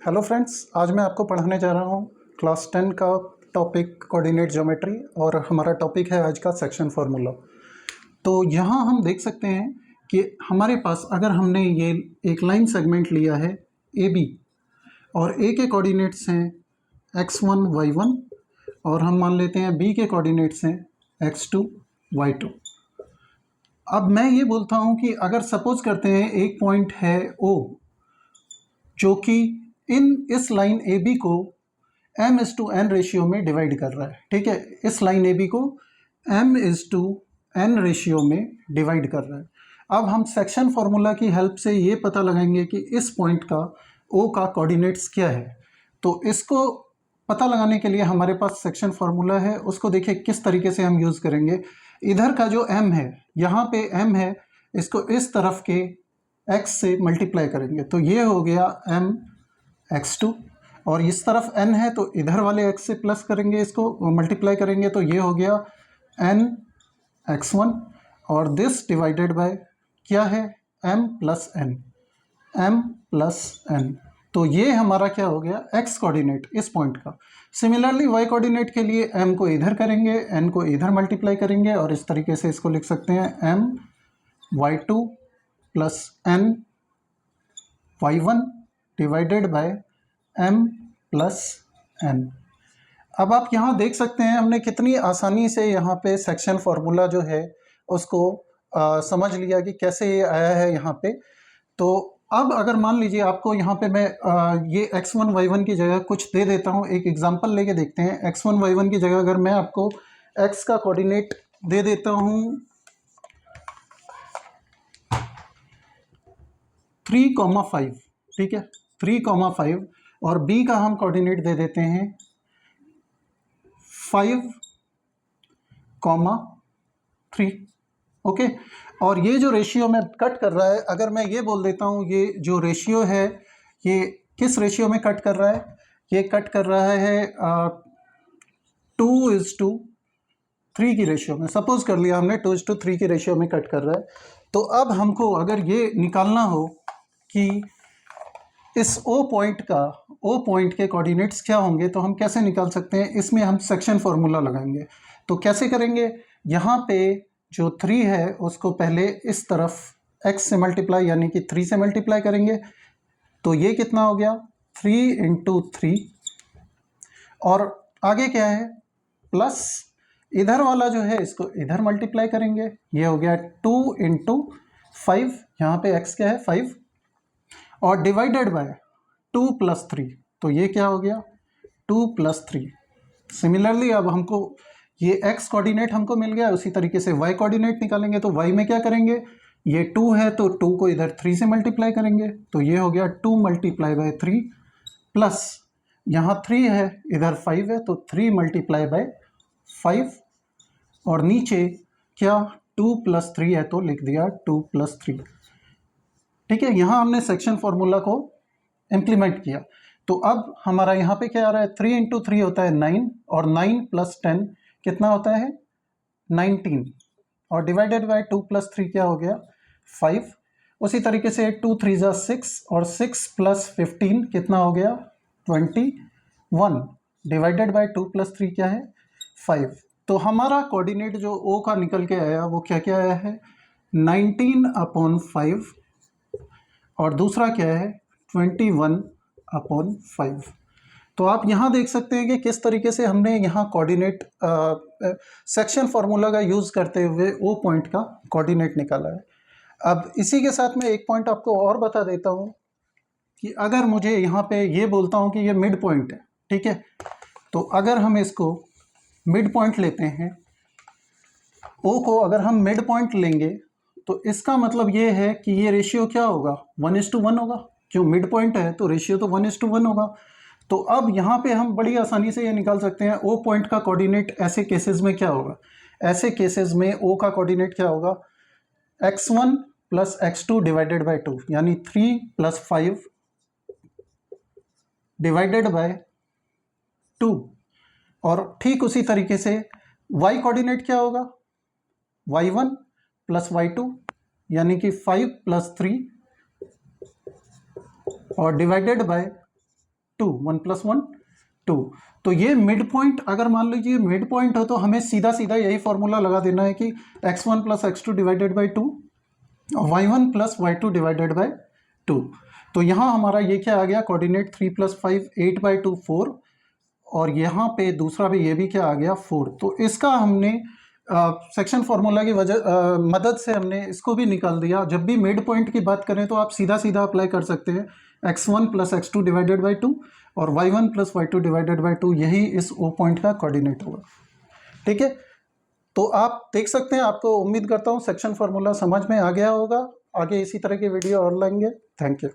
Hello friends, आज मैं आपको पढ़ाने जा रहा हूँ क्लास 10 का टॉपिक कोऑर्डिनेट ज्योमेट्री और हमारा टॉपिक है आज का सेक्शन फार्मूला। तो यहाँ हम देख सकते हैं कि हमारे पास अगर हमने ये एक लाइन सेगमेंट लिया है ए बी और ए के कोऑर्डिनेट्स हैं x1 y1 और हम मान लेते हैं बी के कोऑर्डिनेट्स हैं x2 y2। अब मैं ये बोलता हूँ कि अगर सपोज करते हैं एक पॉइंट है O जो कि इस लाइन ए बी को m/n रेशियो में डिवाइड कर रहा है। ठीक है, इस लाइन ए बी को m/n रेशियो में डिवाइड कर रहा है। अब हम सेक्शन फार्मूला की हेल्प से ये पता लगाएंगे कि इस पॉइंट का ओ का कोऑर्डिनेट्स क्या है। तो इसको पता लगाने के लिए हमारे पास सेक्शन फार्मूला है, उसको देखिए किस तरीके से हम यूज़ करेंगे। इधर का जो m है, यहाँ पे m है, इसको इस तरफ के x से मल्टीप्लाई करेंगे तो ये हो गया m x2 और इस तरफ n है तो इधर वाले x से प्लस करेंगे, इसको मल्टीप्लाई करेंगे तो ये हो गया n x1 और दिस डिवाइडेड बाय क्या है m प्लस n। तो ये हमारा क्या हो गया x कोऑर्डिनेट इस पॉइंट का। सिमिलरली y कोऑर्डिनेट के लिए m को इधर करेंगे, n को इधर मल्टीप्लाई करेंगे और इस तरीके से इसको लिख सकते हैं m y2 plus n y1 divided by m plus n। अब आप यहाँ देख सकते हैं हमने कितनी आसानी से यहाँ पे सेक्शन फार्मूला जो है उसको समझ लिया कि कैसे ये आया है यहाँ पे। तो अब अगर मान लीजिए आपको यहाँ पे मैं ये x1 y1 की जगह कुछ दे देता हूँ, एक एग्जांपल लेके देखते हैं। x1 y1 की जगह अगर मैं आपको x का कोऑर्डिनेट दे देता हूँ 3,5, ठीक है 3,5 और b का हम कोऑर्डिनेट दे देते हैं 5,3। ओके, और ये जो रेशियो में कट कर रहा है, अगर मैं ये बोल देता हूँ ये जो रेशियो है ये किस रेशियो में कट कर रहा है, ये कट कर रहा है 2:3 की रेशियो में। सपोज कर लिया हमने 2:3 की रेशियो में कट कर रहा है। तो अब हमको अगर ये निकालना हो कि इस O पॉइंट के कोऑर्डिनेट्स क्या होंगे तो हम कैसे निकाल सकते हैं, इसमें हम सेक्शन फार्मूला लगाएंगे। तो कैसे करेंगे, यहाँ पे जो 3 है उसको पहले इस तरफ x से मल्टीप्लाई यानी कि 3 से मल्टीप्लाई करेंगे तो ये कितना हो गया 3 × 3 और आगे क्या है प्लस इधर वाला जो है इसको इधर मल्टीप्लाई करेंगे, ये हो गया 2 × 5, यहाँ पे x क्या है 5 और डिवाइडेड बाय 2 + 3 तो ये क्या हो गया 2 + 3। सिमिलरली अब हमको ये x कोऑर्डिनेट हमको मिल गया, उसी तरीके से y कोऑर्डिनेट निकालेंगे। तो y में क्या करेंगे, ये 2 है तो 2 को इधर 3 से मल्टीप्लाई करेंगे तो ये हो गया 2 × 3 प्लस यहाँ 3 है इधर 5 है तो 3 × 5 और नीचे क्या 2 + 3 है तो लिख दिया 2 + 3। ठीक है, यहाँ हमने सेक्शन फार्मूला को इम्प्लीमेंट किया। तो अब हमारा यहाँ पे क्या आ रहा है 3 × 3 होता है 9 और 9 + 10 कितना होता है 19 और डिवाइडेड बाय 2 + 3 क्या हो गया 5। उसी तरीके से 2 × 3 = 6 और 6 + 15 कितना हो गया 21 डिवाइडेड बाय 2 + 3 क्या है 5। तो हमारा कोऑर्डिनेट जो O का निकल के आया वो क्या क्या आया है 19/5 और दूसरा क्या है 21/5। तो आप यहाँ देख सकते हैं कि किस तरीके से हमने यहाँ कोऑर्डिनेट सेक्शन फार्मूला का यूज़ करते हुए O पॉइंट का कोऑर्डिनेट निकाला है। अब इसी के साथ मैं एक पॉइंट आपको और बता देता हूँ कि अगर मुझे यहाँ पे ये बोलता हूँ कि ये मिड पॉइंट है, ठीक है, तो अगर हम इसको मिड पॉइंट लेते हैं O को अगर हम मिड पॉइंट लेंगे तो इसका मतलब ये है कि ये रेशियो क्या होगा 1:1 होगा, क्यों मिड पॉइंट है तो रेशियो तो 1:1 होगा। तो अब यहाँ पे हम बड़ी आसानी से ये निकाल सकते हैं O पॉइंट का कोऑर्डिनेट ऐसे केसेस में क्या होगा। ऐसे केसेस में O का कोऑर्डिनेट क्या होगा x1 + x2 डिवाइडेड बाय 2 यानी 3 + 5 डिवाइडेड बाय 2 और ठीक उसी तरीके से y कोऑर्डिनेट क्या होगा y1 + y2 यानी कि 5 + 3 और डिवाइडेड बाय 2, 1 + 1 2। तो ये मिड पॉइंट, अगर मान लीजिए मिड पॉइंट हो तो हमें सीधा सीधा यही फॉर्मूला लगा देना है कि x1 + x2 divided by 2 y1 + y2 divided by 2। तो यहाँ हमारा ये क्या आ गया, कोऑर्डिनेट 3 + 5 8/2 4, और यहाँ पे दूसरा भी, ये भी क्या आ गया 4। तो इसका हमने सेक्शन फार्मूला की मदद से हमने इसको भी निकाल दिया। जब भी मिड पॉइंट की बात करें तो आप सीधा सीधा अप्लाई कर सकते हैं, x1 + x2 डिवाइडेड बाई 2 और y1 + y2 डिवाइडेड बाई 2, यही इस ओ पॉइंट का कोऑर्डिनेट होगा। ठीक है, तो आप देख सकते हैं, आपको उम्मीद करता हूँ सेक्शन फार्मूला समझ में आ गया होगा। आगे इसी तरह की वीडियो और लाएंगे। Thank you.